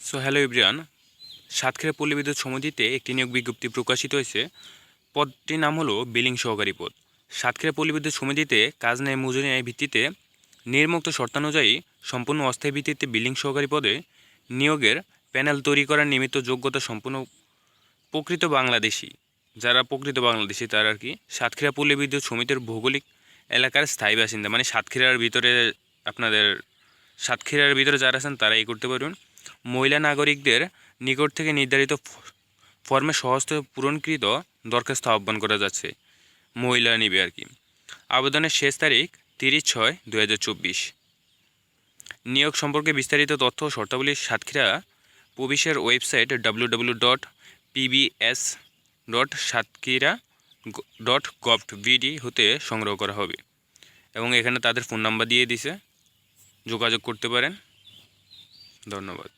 So hello everyone, Satkhira পল্লী বিদ্যুৎ সমিতিতে একটি নিয়োগ বিজ্ঞপ্তি প্রকাশিত হয়েছে। পদটির নাম হলো বিলিং সহকারী পদ। সাতক্ষীরা পল্লী বিদ্যুৎ সমিতিতে কাজ নেয় মজুরি ন্যায় ভিত্তিতে নির্মুক্ত শর্তানুযায়ী সম্পূর্ণ অস্থায়ী ভিত্তিতে বিলিং সহকারী পদে নিয়োগের প্যানেল তৈরি করার নিমিত্ত যোগ্যতা সম্পূর্ণ প্রকৃত বাংলাদেশি, যারা প্রকৃত বাংলাদেশি তারা আর কি সাতক্ষীরা পল্লী বিদ্যুৎ সমিতির ভৌগোলিক এলাকার স্থায়ী বাসিন্দা, মানে সাতক্ষীরার ভিতরে আপনাদের সাতক্ষীরার ভিতরে যারা আছেন তারা এই করতে পারবেন। মহিলা নাগরিকদের নিকট থেকে নির্ধারিত ফর্মে সহজে পূরণকৃত দরখাস্ত আহ্বান করা যাচ্ছে। মহিলা নিবে আর কি। আবেদনের শেষ তারিখ 30/6/2024। নিয়োগ সম্পর্কে বিস্তারিত তথ্য ও শর্তাবলী সাতক্ষীরা পুলিশের ওয়েবসাইট www.pbs.satkira.gov.bd হতে সংগ্রহ করা হবে এবং এখানে তাদের ফোন নাম্বার দিয়ে দিছে, যোগাযোগ করতে পারেন। ধন্যবাদ।